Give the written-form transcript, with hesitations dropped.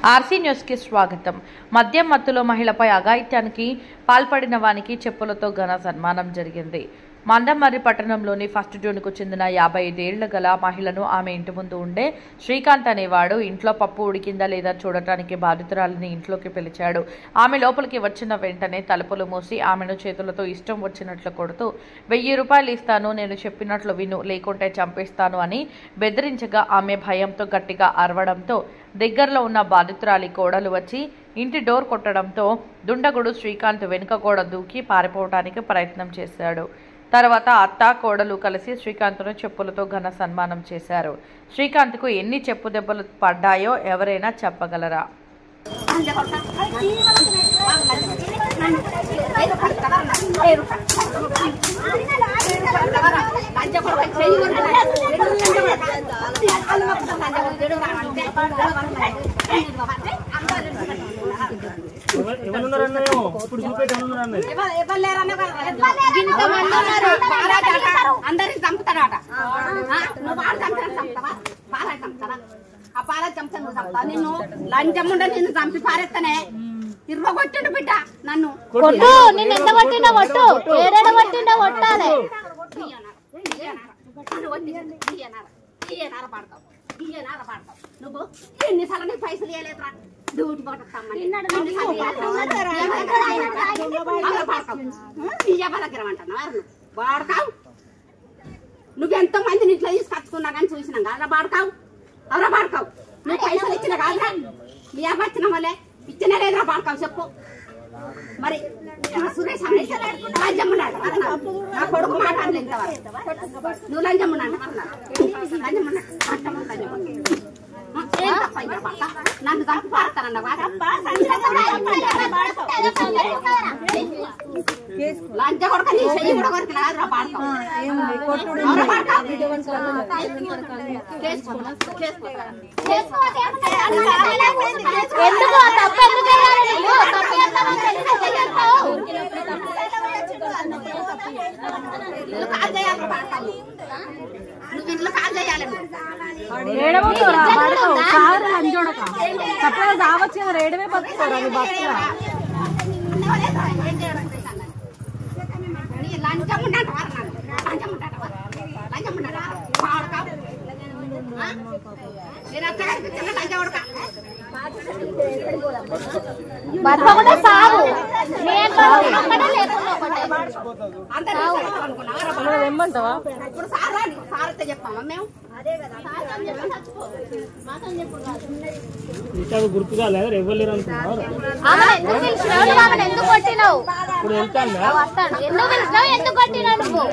RC news కి స్వాగతం. మద్యం మత్తులో మహిళపై అఘాయిత్యానికి పాల్పడిన వానికి చెప్పులతో ఘన సన్మానం జరిగింది. మందమర్రి పట్టణంలోని ఫస్ట్ జోన్కు చెందిన 55 ఏళ్ల గల మహిళను ఆమె ఇంటి ముందు ఉండే శ్రీకాంత్ అనేవాడు ఇంట్లో పప్పు ఉడికిందా లేదా చూడటానికి బాధితురాలిని ఇంట్లోకి పిలిచాడు. ఆమె లోపలికి వచ్చిన వెంటనే తలుపులు మూసి ఆమెను చేతులతో ఇష్టం వచ్చినట్లు కొడుతూ 1000 రూపాయలు ఇస్తాను, నేను చెప్పినట్లు విను, లేకుంటే చంపేస్తాను అని బెదిరించగా ఆమె భయంతో గట్టిగా అరవడంతో దగ్గరలో ఉన్న బాధితురాలి కోడలు వచ్చి ఇంటి డోర్ కొట్టడంతో దుండగుడు శ్రీకాంత్ వెనుక గోడ దూకి పారిపోవడానికి ప్రయత్నం చేశాడు. తర్వాత అత్త కోడలు కలిసి శ్రీకాంత్ను చెప్పులతో ఘన సన్మానం చేశారు. శ్రీకాంత్కు ఎన్ని చెప్పు దెబ్బలు పడ్డాయో ఎవరైనా చెప్పగలరా? అందరికి చంపుతాడట. ఆ పాల చంపుతా నువ్వు చంపుతావు. నిన్ను లంచముండ నిన్ను చంపి పారేస్తానే. ఇరవై కొట్టిండు బిడ్డ నన్ను కొట్టు. నిన్ను ఎంత కొట్టిండో కొట్టు, ఏడేడ కొట్టిండో కొట్టాలి. నువ్వు ఎన్నిసార్లు నీకు పైసలు ఇవ్వలేదురా? డ్యూటీ పట్టుతామని వాడకావు. నువ్వెంతో మందిని ఇట్లా తీసుకొచ్చుకున్నా కానీ చూసినాం కదా వాడకావు. అవరా వాడకావు. నువ్వు పైసలు ఇచ్చిన కాదురా, నీ అమ్మ వచ్చిన వాళ్ళే ఇచ్చిన లేదురా వాడకావు. చెప్పు మరి. సురేష్ లంచమున్నాడు నా కొడుకు మాట్లాడలేదు ఇంతవరకు. నువ్వు లంచమున్నాడు నన్ను తప్పు పాడతానన్న లంచ కొడుకు నీ చెయ్యి కూడా కొరికి రాదురా పాడతావు. నువ్వు ఇల్లు కాల్ చేయాలి. రేడమే బతుకుతారు లంచం బతకకుండా సాగు ఏమంటావా? ఇప్పుడు సారతే చెప్తామా మేము? గుర్తుగా లేదు ఎవరు అనుకున్నారు. ఎందుకు కొట్టినావు? ఎందుకు కొట్టినావు? నువ్వు